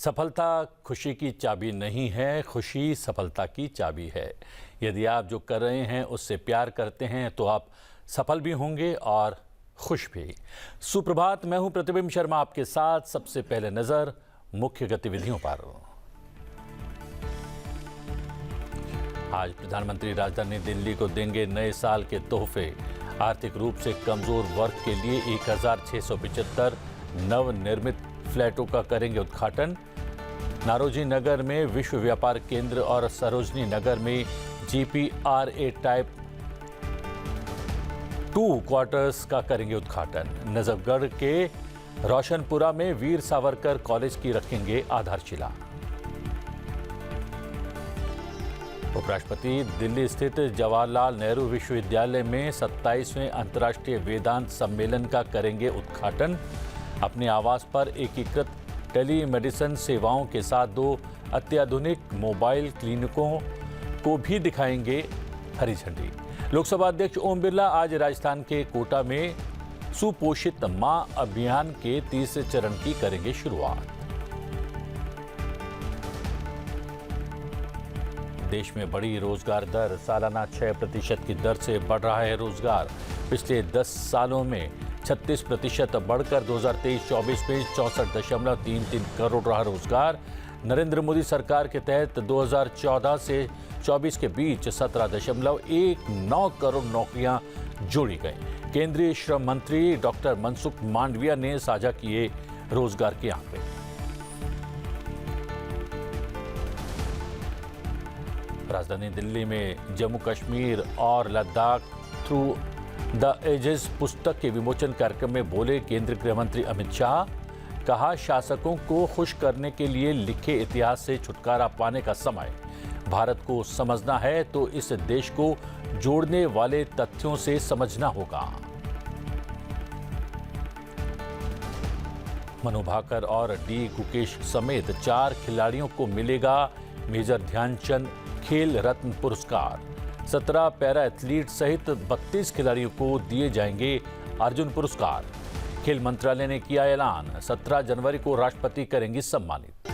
सफलता खुशी की चाबी नहीं है, खुशी सफलता की चाबी है। यदि आप जो कर रहे हैं उससे प्यार करते हैं तो आप सफल भी होंगे और खुश भी। सुप्रभात, मैं हूं प्रतिबिंब शर्मा आपके साथ। सबसे पहले नजर मुख्य गतिविधियों पर। आज प्रधानमंत्री राजधानी दिल्ली को देंगे नए साल के तोहफे। आर्थिक रूप से कमजोर वर्ग के लिए 1675 नवनिर्मित फ्लैटों का करेंगे उद्घाटन। नारोजी नगर में विश्व व्यापार केंद्र और सरोजनी नगर में GPRA टाइप 2 क्वार्टर्स का करेंगे उद्घाटन। नजफगढ़ के रोशनपुरा में वीर सावरकर कॉलेज की रखेंगे आधारशिला। उपराष्ट्रपति दिल्ली स्थित जवाहरलाल नेहरू विश्वविद्यालय में 27वें अंतर्राष्ट्रीय वेदांत सम्मेलन का करेंगे उद्घाटन। अपने आवास पर एकीकृत टेलीमेडिसिन सेवाओं के साथ 2 अत्याधुनिक मोबाइल क्लिनिकों को भी दिखाएंगे हरी झंडी। लोकसभा अध्यक्ष ओम बिरला आज राजस्थान के कोटा में सुपोषित मां अभियान के तीसरे चरण की करेंगे शुरुआत। देश में बढ़ी रोजगार दर। सालाना 6% की दर से बढ़ रहा है रोजगार। पिछले 10 सालों में 36% बढ़कर 2023-24 में 64.33 करोड़ रहा रोजगार। नरेंद्र मोदी सरकार के तहत 2014 से 24 के बीच 17.19 करोड़ नौकरियां जोड़ी गई। केंद्रीय श्रम मंत्री डॉक्टर मनसुख मांडविया ने साझा किए रोजगार के आंकड़े। राजधानी दिल्ली में जम्मू कश्मीर और लद्दाख थ्रू द एजेस पुस्तक के विमोचन कार्यक्रम में बोले केंद्रीय गृह मंत्री अमित शाह। कहा, शासकों को खुश करने के लिए लिखे इतिहास से छुटकारा पाने का समय। भारत को समझना है तो इस देश को जोड़ने वाले तथ्यों से समझना होगा। मनु भाकर और डी गुकेश समेत 4 खिलाड़ियों को मिलेगा मेजर ध्यानचंद खेल रत्न पुरस्कार। 17 पैरा एथलीट सहित 32 खिलाड़ियों को दिए जाएंगे अर्जुन पुरस्कार। खेल मंत्रालय ने किया ऐलान, 17 जनवरी को राष्ट्रपति करेंगे सम्मानित।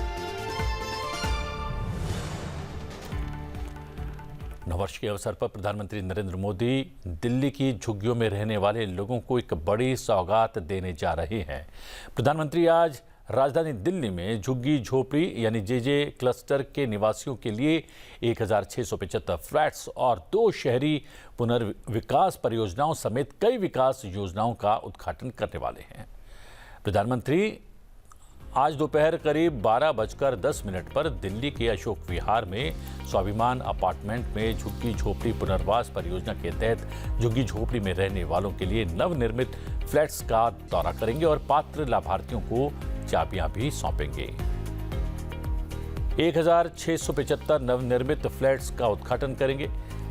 नववर्ष के अवसर पर प्रधानमंत्री नरेंद्र मोदी दिल्ली की झुग्गियों में रहने वाले लोगों को एक बड़ी सौगात देने जा रहे हैं। प्रधानमंत्री आज राजधानी दिल्ली में झुग्गी झोपड़ी यानी JJ क्लस्टर के निवासियों के लिए 1675 फ्लैट्स और 2 शहरी पुनर्विकास परियोजनाओं समेत कई विकास योजनाओं का उद्घाटन करने वाले हैं। प्रधानमंत्री आज दोपहर करीब 12:10 पर दिल्ली के अशोक विहार में स्वाभिमान अपार्टमेंट में झुग्गी झोपड़ी पुनर्वास परियोजना के तहत झुग्गी झोपड़ी में रहने वालों के लिए नवनिर्मित फ्लैट्स का दौरा करेंगे और पात्र लाभार्थियों को चाबियां भी सौंपेंगे। 1675 नवनिर्मित फ्लैट्स का उद्घाटन करेंगे।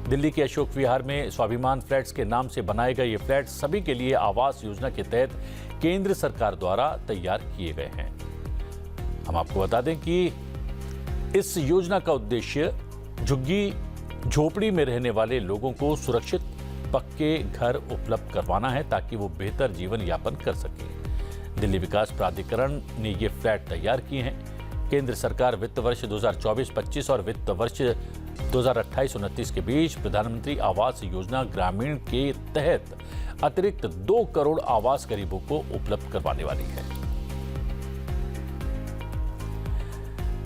दिल्ली के अशोक विहार में स्वाभिमान फ्लैट्स के नाम से बनाए गए ये फ्लैट सभी के लिए आवास योजना के तहत केंद्र सरकार द्वारा तैयार किए गए हैं। हम आपको बता दें कि इस योजना का उद्देश्य झुग्गी झोपड़ी में रहने वाले लोगों को सुरक्षित पक्के घर उपलब्ध करवाना है ताकि वो बेहतर जीवन यापन कर सके। दिल्ली विकास प्राधिकरण ने ये फ्लैट तैयार किए हैं। केंद्र सरकार वित्त वर्ष 2024-25 और वित्त वर्ष 2028-29 के बीच प्रधानमंत्री आवास योजना ग्रामीण के तहत अतिरिक्त 2 करोड़ आवास गरीबों को उपलब्ध करवाने वाली है।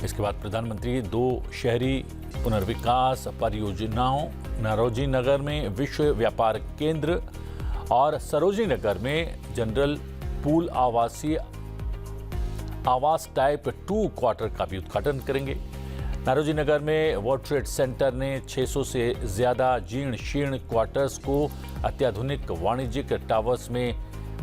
इसके बाद प्रधानमंत्री 2 शहरी पुनर्विकास परियोजनाओं नारोजी नगर में विश्व व्यापार केंद्र और सरोजनी नगर में जनरल पूल आवास टाइप 2 क्वार्टर का भी उद्घाटन करेंगे। नारोजी नगर में वर्ल्ड ट्रेड सेंटर ने 600 से ज्यादा जीर्ण शीर्ण क्वार्टर्स को अत्याधुनिक वाणिज्यिक टावर्स में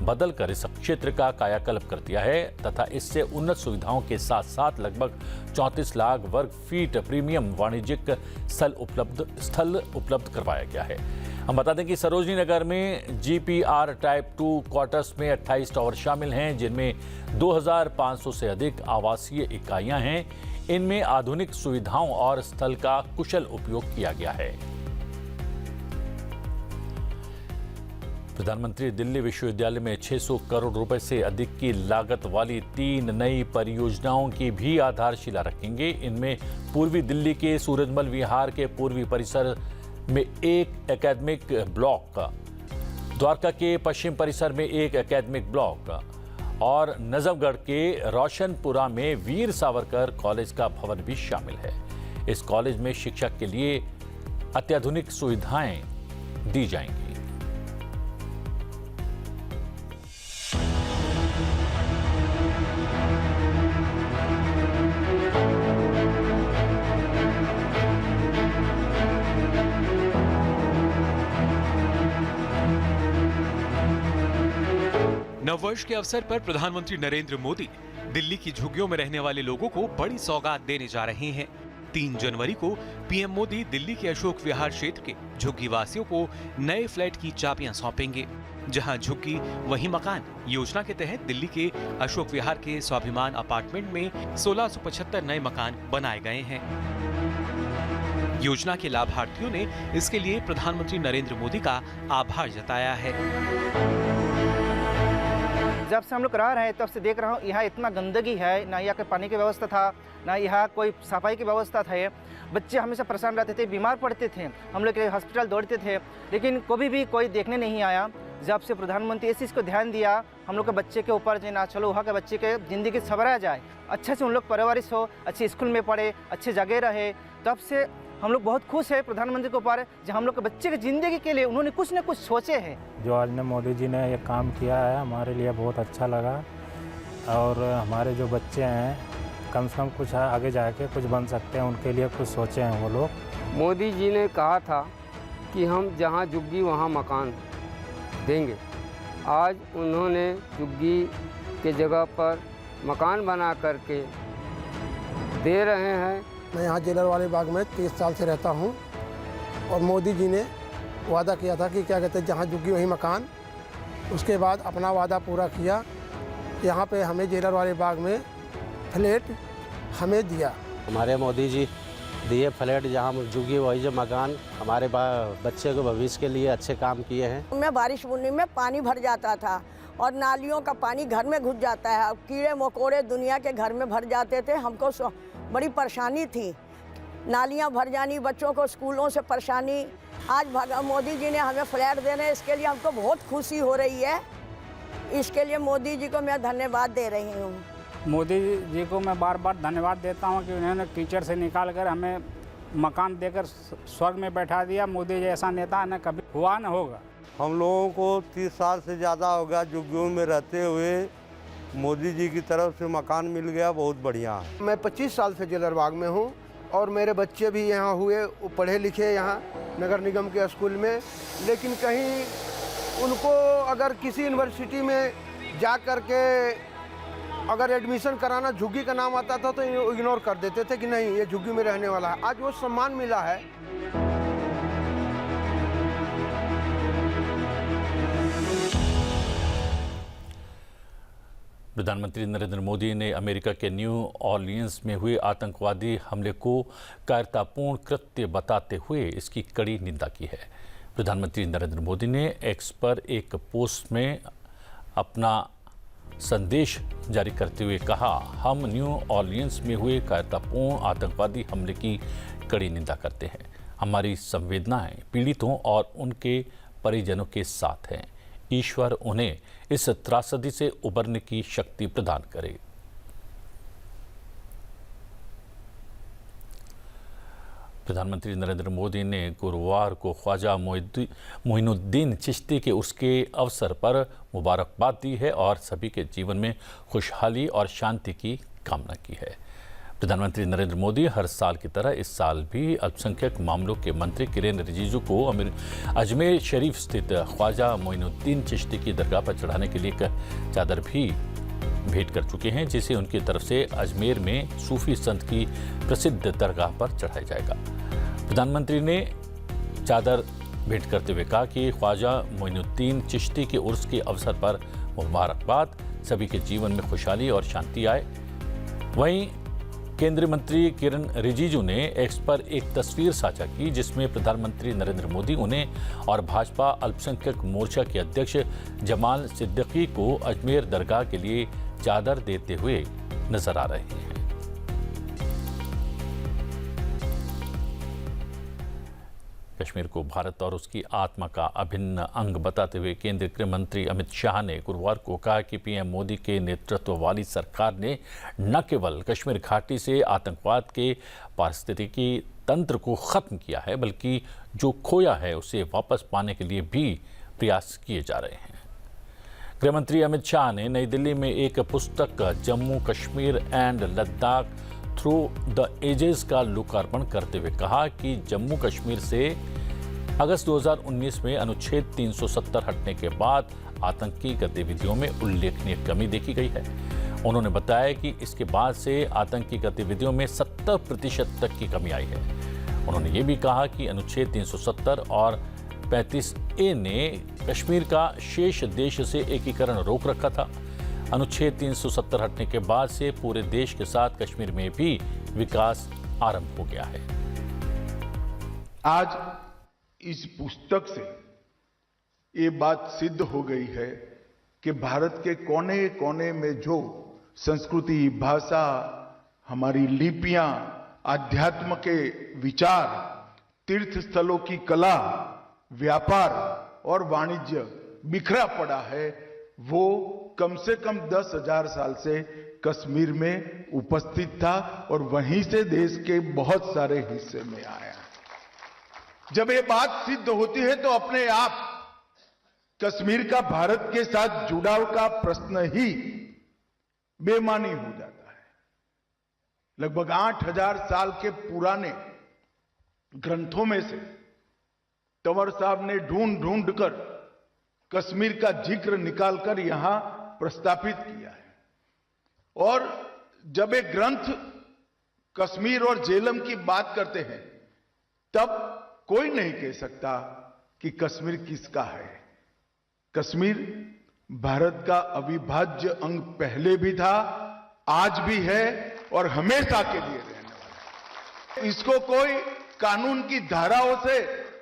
बदलकर इस क्षेत्र का कायाकल्प कर दिया है तथा इससे उन्नत सुविधाओं के साथ साथ लगभग 34 लाख वर्ग फीट प्रीमियम वाणिज्यिक स्थल उपलब्ध करवाया गया है। हम बता दें कि सरोजनी नगर में GPR टाइप 2 क्वार्टर्स में 28 टावर शामिल हैं, जिनमें 2500 से अधिक आवासीय इकाइयां हैं। इनमें आधुनिक सुविधाओं और स्थल का कुशल उपयोग किया गया है। प्रधानमंत्री दिल्ली विश्वविद्यालय में 600 करोड़ रुपए से अधिक की लागत वाली 3 नई परियोजनाओं की भी आधारशिला रखेंगे। इनमें पूर्वी दिल्ली के सूरजमल विहार के पूर्वी परिसर में एक एकेडमिक ब्लॉक, द्वारका के पश्चिम परिसर में एक एकेडमिक ब्लॉक और नजफगढ़ के रोशनपुरा में वीर सावरकर कॉलेज का भवन भी शामिल है। इस कॉलेज में शिक्षा के लिए अत्याधुनिक सुविधाएं दी जाएंगी। नववर्ष के अवसर पर प्रधानमंत्री नरेंद्र मोदी दिल्ली की झुग्गियों में रहने वाले लोगों को बड़ी सौगात देने जा रहे हैं। 3 जनवरी को पीएम मोदी दिल्ली के अशोक विहार क्षेत्र के झुग्गी वासियों को नए फ्लैट की चाबियां सौंपेंगे। जहां झुग्गी वही मकान योजना के तहत दिल्ली के अशोक विहार के स्वाभिमान अपार्टमेंट में 1675 नए मकान बनाए गए हैं। योजना के लाभार्थियों ने इसके लिए प्रधानमंत्री नरेंद्र मोदी का आभार जताया है। जब से हम लोग रह रहे हैं तब से देख रहा हूँ यहाँ इतना गंदगी है, ना यहाँ के पानी की व्यवस्था था, ना यहाँ कोई सफाई की व्यवस्था था। बच्चे हमेशा परेशान रहते थे, बीमार पड़ते थे, हम लोग हॉस्पिटल दौड़ते थे, लेकिन कभी भी कोई देखने नहीं आया। जब से प्रधानमंत्री इस चीज़ को ध्यान दिया हम लोग के बच्चे के ऊपर, जो ना चलो वहाँ के बच्चे के ज़िंदगी संवरा जाए, अच्छे से उन लोग परवरिश हो, अच्छे स्कूल में पढ़े, अच्छे जगह रहे, तब से हम लोग बहुत खुश है प्रधानमंत्री के ऊपर, जो हम लोग के बच्चे की ज़िंदगी के लिए उन्होंने कुछ न कुछ सोचे हैं। जो आज ने मोदी जी ने ये काम किया है हमारे लिए बहुत अच्छा लगा, और हमारे जो बच्चे हैं कम से कम कुछ आगे जाके कुछ बन सकते हैं, उनके लिए कुछ सोचे हैं वो लोग। मोदी जी ने कहा था कि हम जहाँ झुग्गी वहाँ मकान देंगे। आज उन्होंने झुग्गी के जगह पर मकान बना करके दे रहे हैं। मैं यहाँ जेलरवाले बाग में 30 साल से रहता हूँ, और मोदी जी ने वादा किया था कि क्या कहते हैं जहाँ झुग्गी वहीं मकान। उसके बाद अपना वादा पूरा किया, यहाँ पे हमें जेलरवाले बाग में फ्लैट हमें दिया। हमारे मोदी जी दिए फ्लैट जहाँ झुग्गी वही जो मकान, हमारे बच्चे को भविष्य के लिए अच्छे काम किए हैं। में बारिश बुनी में पानी भर जाता था और नालियों का पानी घर में घुस जाता है, अब कीड़े मकोड़े दुनिया के घर में भर जाते थे। हमको बड़ी परेशानी थी, नालियाँ भर जानी, बच्चों को स्कूलों से परेशानी। आज मोदी जी ने हमें फ्लैट देने, इसके लिए हमको बहुत खुशी हो रही है। इसके लिए मोदी जी को मैं धन्यवाद दे रही हूँ। मोदी जी को मैं बार बार धन्यवाद देता हूँ कि उन्होंने कीचड़ से निकाल कर हमें मकान देकर स्वर्ग में बैठा दिया। मोदी जी ऐसा नेता न कभी हुआ न होगा। हम लोगों को 30 साल से ज़्यादा हो गया झुग्गियों में रहते हुए, मोदी जी की तरफ से मकान मिल गया, बहुत बढ़िया है। मैं 25 साल से जेलरबाग में हूँ, और मेरे बच्चे भी यहाँ हुए, पढ़े लिखे यहाँ नगर निगम के स्कूल में, लेकिन कहीं उनको अगर किसी यूनिवर्सिटी में जा कर के अगर एडमिशन कराना झुग्गी का नाम आता था तो इग्नोर कर देते थे कि नहीं ये झुग्गी में रहने वाला है। आज वो सम्मान मिला है। प्रधानमंत्री नरेंद्र मोदी ने अमेरिका के न्यू ऑरलियंस में हुए आतंकवादी हमले को कायरतापूर्ण कृत्य बताते हुए इसकी कड़ी निंदा की है। प्रधानमंत्री नरेंद्र मोदी ने एक्स पर एक पोस्ट में अपना संदेश जारी करते हुए कहा, हम न्यू ऑरलियंस में हुए कायरतापूर्ण आतंकवादी हमले की कड़ी निंदा करते हैं। हमारी संवेदनाएं पीड़ितों और उनके परिजनों के साथ हैं। ईश्वर उन्हें इस त्रासदी से उबरने की शक्ति प्रदान करे। प्रधानमंत्री नरेंद्र मोदी ने गुरुवार को ख्वाजा मोइनुद्दीन चिश्ती के उसके अवसर पर मुबारकबाद दी है और सभी के जीवन में खुशहाली और शांति की कामना की है। प्रधानमंत्री नरेंद्र मोदी हर साल की तरह इस साल भी अल्पसंख्यक मामलों के मंत्री किरेन रिजिजू को अजमेर शरीफ स्थित ख्वाजा मोइनुद्दीन चिश्ती की दरगाह पर चढ़ाने के लिए एक चादर भी भेंट कर चुके हैं, जिसे उनकी तरफ से अजमेर में सूफी संत की प्रसिद्ध दरगाह पर चढ़ाया जाएगा। प्रधानमंत्री ने चादर भेंट करते हुए कहा कि ख्वाजा मोइनुद्दीन चिश्ती के उर्स के अवसर पर मुबारकबाद, सभी के जीवन में खुशहाली और शांति आए। वहीं केंद्रीय मंत्री किरण रिजिजू ने एक्स पर एक तस्वीर साझा की जिसमें प्रधानमंत्री नरेंद्र मोदी उन्हें और भाजपा अल्पसंख्यक मोर्चा के अध्यक्ष जमाल सिद्दीकी को अजमेर दरगाह के लिए चादर देते हुए नजर आ रहे हैं। कश्मीर को भारत और उसकी आत्मा का अभिन्न अंग बताते हुए केंद्रीय गृह मंत्री अमित शाह ने गुरुवार को कहा कि पीएम मोदी के नेतृत्व वाली सरकार ने न केवल कश्मीर घाटी से आतंकवाद के पारिस्थितिकी तंत्र को खत्म किया है बल्कि जो खोया है उसे वापस पाने के लिए भी प्रयास किए जा रहे हैं। गृह मंत्री अमित शाह ने नई दिल्ली में एक पुस्तक Jammu Kashmir and Ladakh through the ages का लोकार्पण करते हुए कहा कि जम्मू कश्मीर से अगस्त 2019 में अनुच्छेद 370 हटने के बाद आतंकी गतिविधियों में उल्लेखनीय कमी देखी गई है। उन्होंने बताया कि इसके बाद से आतंकी गतिविधियों में 70% तक की कमी आई है। उन्होंने ये भी कहा कि अनुच्छेद 370 और 35A ने कश्मीर का शेष देश से एकीकरण रोक रखा था। अनुच्छेद 370 हटने के बाद से पूरे देश के साथ कश्मीर में भी विकास आरंभ हो गया है। आज इस पुस्तक से ये बात सिद्ध हो गई है कि भारत के कोने कोने में जो संस्कृति, भाषा, हमारी लिपियां, आध्यात्म के विचार, तीर्थ स्थलों की कला, व्यापार और वाणिज्य बिखरा पड़ा है, वो कम से कम 10,000 साल से कश्मीर में उपस्थित था और वहीं से देश के बहुत सारे हिस्से में आया। जब ये बात सिद्ध होती है तो अपने आप कश्मीर का भारत के साथ जुड़ाव का प्रश्न ही बेमानी हो जाता है। लगभग 8,000 साल के पुराने ग्रंथों में से तंवर साहब ने ढूंढ कर कश्मीर का जिक्र निकालकर यहां प्रस्तापित किया है। और जब एक ग्रंथ कश्मीर और झेलम की बात करते हैं तब कोई नहीं कह सकता कि कश्मीर किसका है। कश्मीर भारत का अविभाज्य अंग पहले भी था, आज भी है और हमेशा के लिए रहने वाला है। इसको कोई कानून की धाराओं से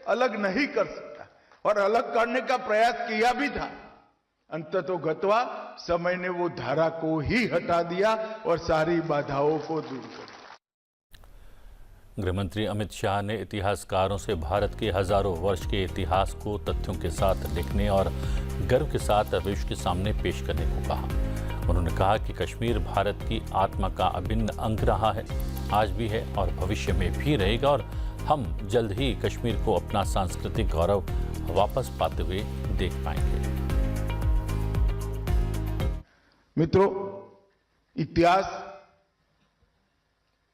अलग नहीं कर सकता और अलग करने का प्रयास किया भी था। अंततोगत्वा समय ने वो धारा को ही हटा दिया और सारी बाधाओं को दूर कर दिया। गृहमंत्री अमित शाह ने इतिहासकारों से भारत के हजारों वर्ष के इतिहास को तथ्यों के साथ लिखने और गर्व के साथ विश्व के सामने पेश करने को कहा। उन्होंने कहा कि कश्मीर भारत की आत्मा का अभिन्न अंग रहा है, आज भी है और भविष्य में भी रहेगा और हम जल्द ही कश्मीर को अपना सांस्कृतिक गौरव वापस पाते हुए देख पाएंगे। मित्रों, इतिहास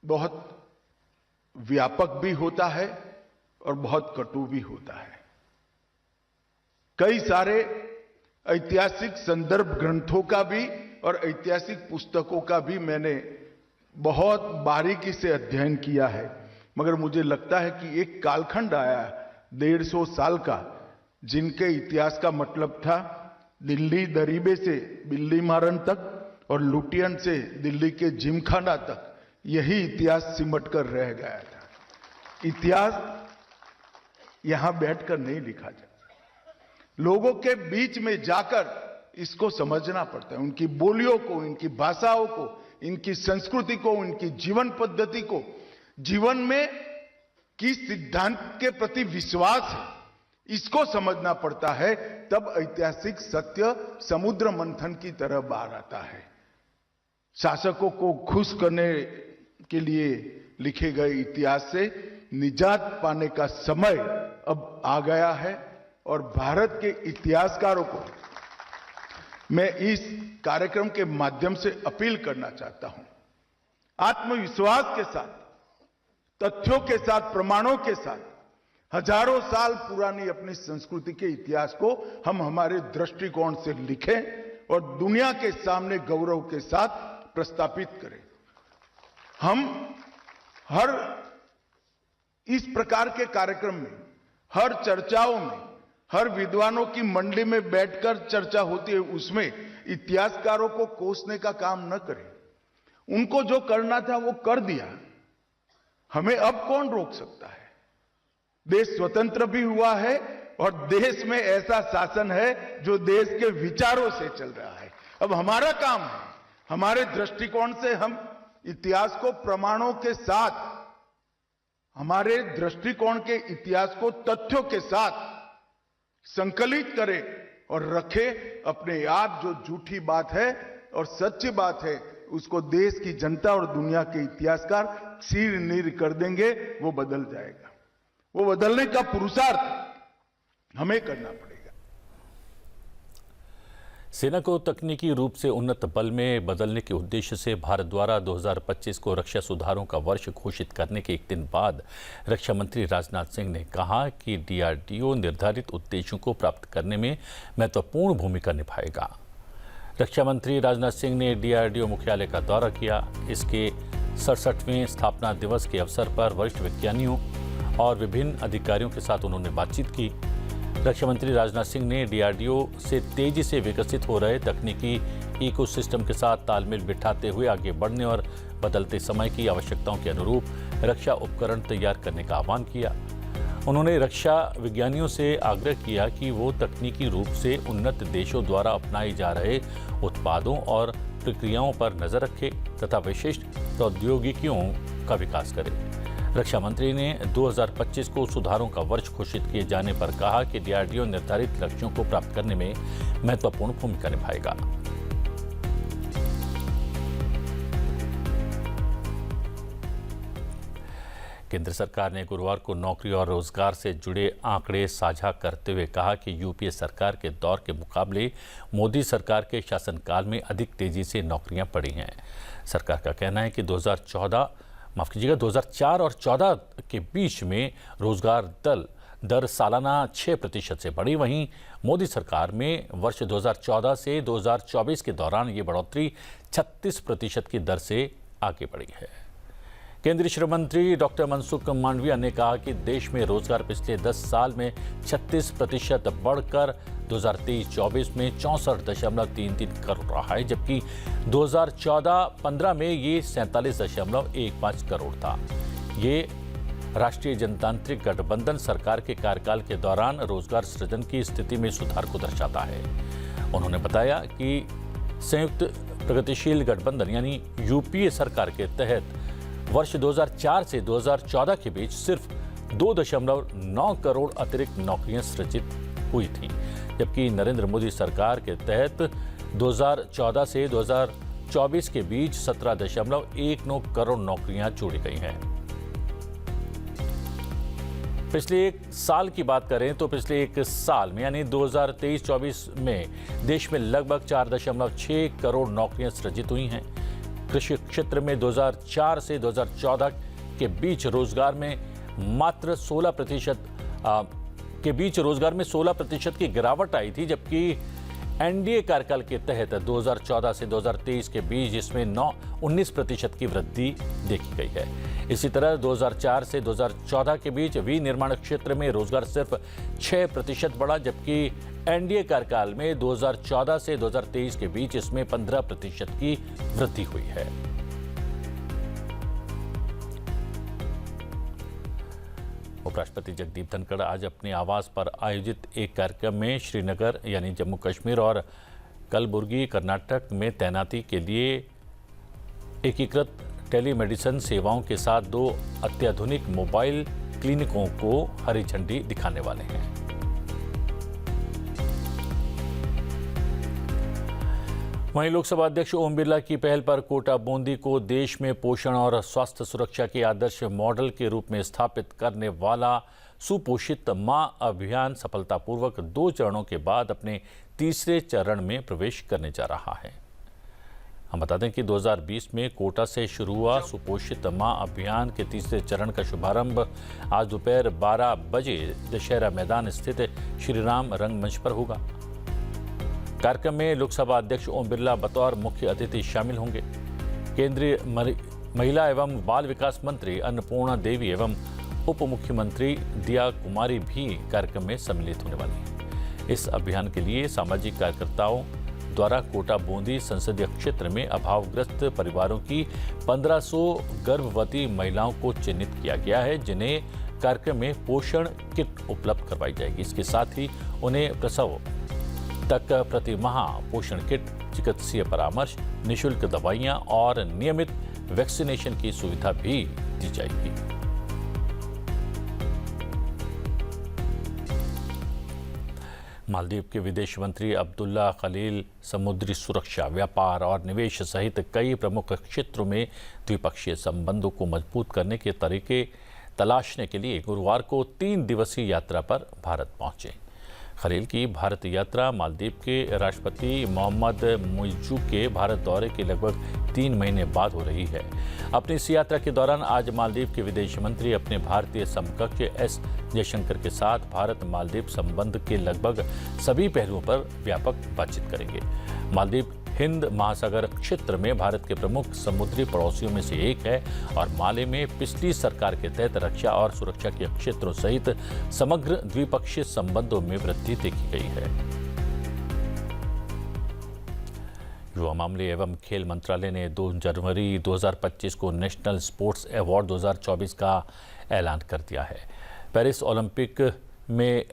बहुत व्यापक भी होता है और बहुत कटु भी होता है। कई सारे ऐतिहासिक संदर्भ ग्रंथों का भी और ऐतिहासिक पुस्तकों का भी मैंने बहुत बारीकी से अध्ययन किया है, मगर मुझे लगता है कि एक कालखंड आया 150 साल का, जिनके इतिहास का मतलब था दिल्ली दरीबे से बिल्ली मारन तक और लुटियन से दिल्ली के जिमखाना तक, यही इतिहास सिमट कर रह गया था। इतिहास यहां बैठकर नहीं लिखा जाता, लोगों के बीच में जाकर इसको समझना पड़ता है, उनकी बोलियों को, इनकी भाषाओं को, इनकी संस्कृति को, इनकी जीवन पद्धति को, जीवन में किस सिद्धांत के प्रति विश्वास है, इसको समझना पड़ता है। तब ऐतिहासिक सत्य समुद्र मंथन की तरह बाहर आता है। शासकों को खुश करने के लिए लिखे गए इतिहास से निजात पाने का समय अब आ गया है और भारत के इतिहासकारों को मैं इस कार्यक्रम के माध्यम से अपील करना चाहता हूं, आत्मविश्वास के साथ, तथ्यों के साथ, प्रमाणों के साथ हजारों साल पुरानी अपनी संस्कृति के इतिहास को हम हमारे दृष्टिकोण से लिखें और दुनिया के सामने गौरव के साथ प्रस्तापित करें। हम हर इस प्रकार के कार्यक्रम में, हर चर्चाओं में, हर विद्वानों की मंडली में बैठकर चर्चा होती है, उसमें इतिहासकारों को कोसने का काम न करें, उनको जो करना था वो कर दिया। हमें अब कौन रोक सकता है? देश स्वतंत्र भी हुआ है और देश में ऐसा शासन है जो देश के विचारों से चल रहा है। अब हमारा काम है, हमारे दृष्टिकोण से हम इतिहास को प्रमाणों के साथ, हमारे दृष्टिकोण के इतिहास को तथ्यों के साथ संकलित करें और रखें। अपने आप जो झूठी बात है और सच्ची बात है उसको देश की जनता और दुनिया के इतिहासकार सिर नीर कर देंगे, वो बदल जाएगा। वो बदलने का पुरुषार्थ हमें करना पड़ेगा। सेना को तकनीकी रूप से उन्नत बल में बदलने के उद्देश्य से भारत द्वारा 2025 को रक्षा सुधारों का वर्ष घोषित करने के एक दिन बाद रक्षा मंत्री राजनाथ सिंह ने कहा कि डीआरडीओ निर्धारित उद्देश्यों को प्राप्त करने में महत्वपूर्ण भूमिका निभाएगा। रक्षा मंत्री राजनाथ सिंह ने डीआरडीओ मुख्यालय का दौरा किया। इसके 67वें स्थापना दिवस के अवसर पर वरिष्ठ विज्ञानियों और विभिन्न अधिकारियों के साथ उन्होंने बातचीत की। रक्षा मंत्री राजनाथ सिंह ने डीआरडीओ से तेजी से विकसित हो रहे तकनीकी इकोसिस्टम के साथ तालमेल बिठाते हुए आगे बढ़ने और बदलते समय की आवश्यकताओं के अनुरूप रक्षा उपकरण तैयार करने का आह्वान किया। उन्होंने रक्षा विज्ञानियों से आग्रह किया कि वो तकनीकी रूप से उन्नत देशों द्वारा अपनाए जा रहे उत्पादों और प्रक्रियाओं पर नजर रखें तथा विशिष्ट प्रौद्योगिकियों का विकास करें। रक्षा मंत्री ने 2025 को सुधारों का वर्ष घोषित किए जाने पर कहा कि डीआरडीओ निर्धारित लक्ष्यों को प्राप्त करने में महत्वपूर्ण भूमिका निभाएगा। केंद्र सरकार ने गुरुवार को नौकरी और रोजगार से जुड़े आंकड़े साझा करते हुए कहा कि यूपीए सरकार के दौर के मुकाबले मोदी सरकार के शासनकाल में अधिक तेजी से नौकरियां बढ़ी हैं। सरकार का कहना है कि 2004 और 14 के बीच में रोजगार दर सालाना 6% से बढ़ी। वहीं मोदी सरकार में वर्ष 2014 से 2024 के दौरान ये बढ़ोतरी 36% की दर से आगे बढ़ी है। केंद्रीय श्रम मंत्री डॉक्टर मनसुख मांडविया ने कहा कि देश में रोजगार पिछले 10 साल में 36% बढ़कर 2023-24 में 64.33 करोड़ रहा है, जबकि 2014-15 में ये 47.15 करोड़ था। ये राष्ट्रीय जनतांत्रिक गठबंधन सरकार के कार्यकाल के दौरान रोजगार सृजन की स्थिति में सुधार को दर्शाता है। उन्होंने बताया कि संयुक्त प्रगतिशील गठबंधन यानी यूपीए सरकार के तहत वर्ष 2004 से 2014 के बीच सिर्फ 2.9 करोड़ अतिरिक्त नौकरियां सृजित हुई थी, जबकि नरेंद्र मोदी सरकार के तहत 2014 से 2024 के बीच 17.19 करोड़ नौकरियां जोड़ी गई हैं। पिछले एक साल की बात करें तो पिछले एक साल में यानी 2023-24 में देश में लगभग 4.6 करोड़ नौकरियां सृजित हुई हैं। कृषि क्षेत्र में 2004 से 2014 के बीच रोजगार में 16% की गिरावट आई थी, जबकि एनडीए कार्यकाल के तहत 2014 से 2023 के बीच इसमें 19% की वृद्धि देखी गई है। इसी तरह 2004 से 2014 के बीच विनिर्माण क्षेत्र में रोजगार सिर्फ 6% बढ़ा, जबकि एनडीए कार्यकाल में 2014 से 2023 के बीच इसमें 15% की वृद्धि हुई है। उपराष्ट्रपति जगदीप धनखड़ आज अपने आवास पर आयोजित एक कार्यक्रम में श्रीनगर यानी जम्मू कश्मीर और कलबुर्गी कर्नाटक में तैनाती के लिए एकीकृत टेलीमेडिसिन सेवाओं के साथ 2 अत्याधुनिक मोबाइल क्लिनिकों को हरी झंडी दिखाने वाले हैं। वहीं लोकसभा अध्यक्ष ओम बिरला की पहल पर कोटा बूंदी को देश में पोषण और स्वास्थ्य सुरक्षा के आदर्श मॉडल के रूप में स्थापित करने वाला सुपोषित मां अभियान सफलतापूर्वक 2 चरणों के बाद अपने तीसरे चरण में प्रवेश करने जा रहा है। हम बता दें कि 2020 में कोटा से शुरू हुआ सुपोषित मां अभियान के तीसरे चरण का शुभारंभ आज दोपहर 12 बजे दशहरा मैदान स्थित श्री राम रंगमंच पर होगा। कार्यक्रम में लोकसभा अध्यक्ष ओम बिरला बतौर मुख्य अतिथि शामिल होंगे। केंद्रीय महिला एवं बाल विकास मंत्री अन्नपूर्णा देवी एवं उप मुख्यमंत्री दिया कुमारी भी कार्यक्रम में सम्मिलित होने वाली हैं। इस अभियान के लिए सामाजिक कार्यकर्ताओं, द्वारा कोटा बूंदी संसदीय क्षेत्र में अभावग्रस्त परिवारों की 1500 गर्भवती महिलाओं को चिन्हित किया गया है, जिन्हें कार्यक्रम में पोषण किट उपलब्ध करवाई जाएगी। इसके साथ ही उन्हें प्रसव तक प्रति माह पोषण किट, चिकित्सीय परामर्श, निःशुल्क दवाइयां और नियमित वैक्सीनेशन की सुविधा भी दी जाएगी। मालदीव के विदेश मंत्री अब्दुल्ला खलील समुद्री सुरक्षा, व्यापार और निवेश सहित कई प्रमुख क्षेत्रों में द्विपक्षीय संबंधों को मजबूत करने के तरीके तलाशने के लिए गुरुवार को 3 दिवसीय यात्रा पर भारत पहुंचे। खलील की भारत यात्रा मालदीव के राष्ट्रपति मोहम्मद मुइज़्ज़ू के भारत दौरे के लगभग 3 महीने बाद हो रही है। अपनी इस यात्रा के दौरान आज मालदीव के विदेश मंत्री अपने भारतीय समकक्ष एस जयशंकर के साथ भारत मालदीव संबंध के लगभग सभी पहलुओं पर व्यापक बातचीत करेंगे। मालदीव हिंद महासागर क्षेत्र में भारत के प्रमुख समुद्री पड़ोसियों में से एक है और माले में पिछली सरकार के तहत रक्षा और सुरक्षा के क्षेत्रों सहित समग्र द्विपक्षीय संबंधों में वृद्धि देखी गई है। युवा मामले एवं खेल मंत्रालय ने 2 जनवरी 2025 को नेशनल स्पोर्ट्स अवार्ड 2024 का ऐलान कर दिया है। पेरिस ओलंपिक में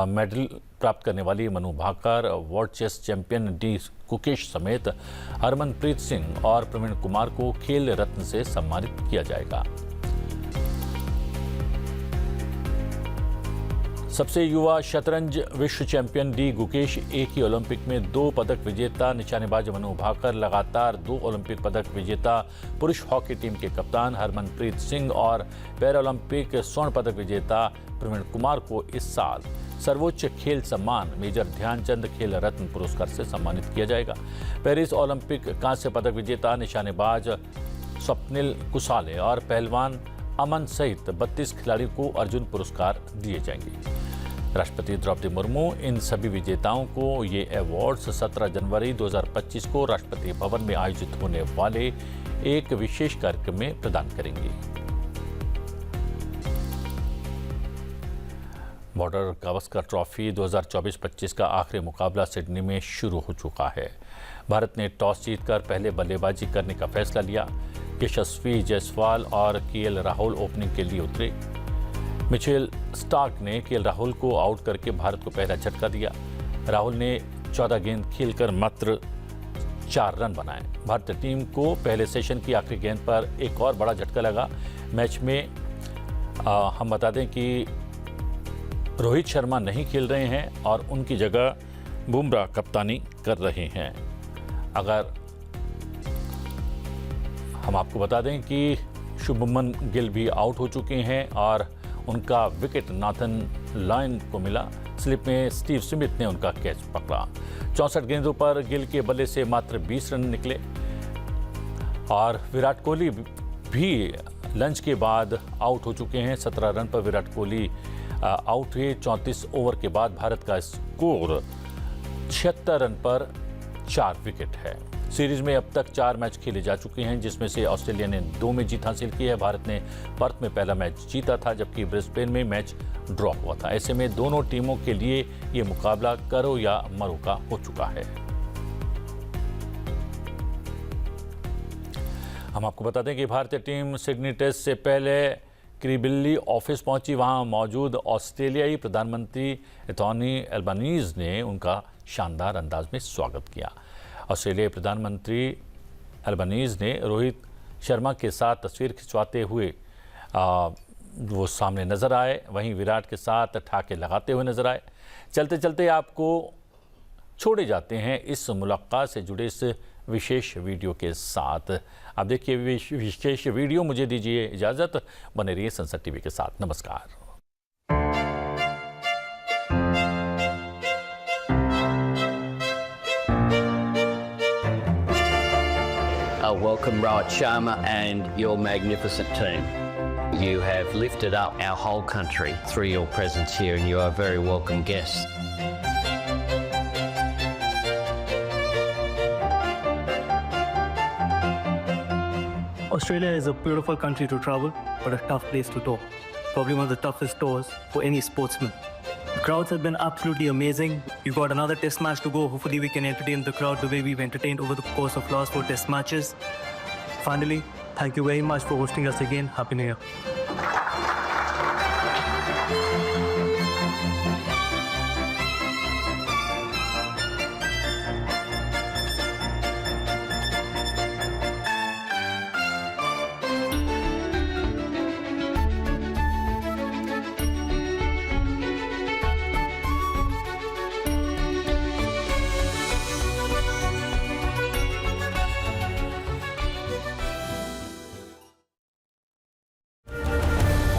मेडल प्राप्त करने वाली Manu Bhaker, world chess champion D Gukesh समेत हरमनप्रीत सिंह और प्रवीण कुमार को खेल रत्न से सम्मानित किया जाएगा। सबसे युवा शतरंज विश्व चैंपियन डी गुकेश, एक ही ओलंपिक में 2 पदक विजेता निशानेबाज मनु भाकर, लगातार 2 ओलंपिक पदक विजेता पुरुष हॉकी टीम के कप्तान हरमनप्रीत सिंह और पैरालंपिक स्वर्ण पदक विजेता प्रवीण कुमार को इस साल सर्वोच्च खेल सम्मान मेजर ध्यानचंद खेल रत्न पुरस्कार से सम्मानित किया जाएगा। पेरिस ओलंपिक कांस्य पदक विजेता निशानेबाज स्वप्निल कुसाले और पहलवान अमन सहित 32 खिलाड़ियों को अर्जुन पुरस्कार दिए जाएंगे। राष्ट्रपति द्रौपदी मुर्मू इन सभी विजेताओं को ये अवार्ड्स 17 जनवरी 2025 को राष्ट्रपति भवन में आयोजित होने वाले एक विशेष कार्यक्रम में प्रदान करेंगी। बॉर्डर गावस्कर ट्रॉफी 2024-25 का आखिरी मुकाबला सिडनी में शुरू हो चुका है। भारत ने टॉस जीतकर पहले बल्लेबाजी करने का फैसला लिया। यशस्वी जायसवाल और केएल राहुल ओपनिंग के लिए उतरे। मिचेल स्टार्क ने केएल राहुल को आउट करके भारत को पहला झटका दिया। राहुल ने 14 गेंद खेलकर मात्र 4 रन बनाए। भारतीय टीम को पहले सेशन की आखिरी गेंद पर एक और बड़ा झटका लगा। मैच में हम बता दें कि रोहित शर्मा नहीं खेल रहे हैं और उनकी जगह बुमराह कप्तानी कर रहे हैं। अगर हम आपको बता दें कि शुभमन गिल भी आउट हो चुके हैं और उनका विकेट नाथन लायन को मिला। स्लिप में स्टीव स्मिथ ने उनका कैच पकड़ा। 64 गेंदों पर गिल के बल्ले से मात्र 20 रन निकले और विराट कोहली भी लंच के बाद आउट हो चुके हैं। 17 रन पर विराट कोहली आउट हुए। 34 ओवर के बाद भारत का स्कोर 76 रन पर 4 विकेट है। सीरीज में अब तक 4 मैच खेले जा चुके हैं, जिसमें से ऑस्ट्रेलिया ने 2 में जीत हासिल की है। भारत ने पर्थ में पहला मैच जीता था, जबकि ब्रिस्बेन में मैच ड्रॉ हुआ था। ऐसे में दोनों टीमों के लिए ये मुकाबला करो या मरो का हो चुका है। हम आपको बता दें कि भारतीय टीम सिडनी टेस्ट से पहले क्रिबिल्ली ऑफिस पहुंची। वहां मौजूद ऑस्ट्रेलियाई प्रधानमंत्री एंथोनी एल्बनीज ने उनका शानदार अंदाज में स्वागत किया। ऑस्ट्रेलियाई प्रधानमंत्री एल्बनीज ने रोहित शर्मा के साथ तस्वीर खिंचवाते हुए वो सामने नजर आए। वहीं विराट के साथ ठाके लगाते हुए नजर आए। चलते चलते आपको छोड़े जाते हैं इस मुलाकात से जुड़े इस विशेष वीडियो के साथ। आप देखिए विशेष वीडियो। मुझे दीजिए इजाज़त। बने रहिए संसद टीवी के साथ। नमस्कार। Welcome Rohit Sharma and your magnificent team. You have lifted up our whole country through your presence here, and you are very welcome guests. Australia is a beautiful country to travel, but a tough place to tour. Probably one of the toughest tours for any sportsman. Crowds have been absolutely amazing. We've got another test match to go. Hopefully we can entertain the crowd the way we've entertained over the course of last 4 test matches. Finally, thank you very much for hosting us again. Happy New Year.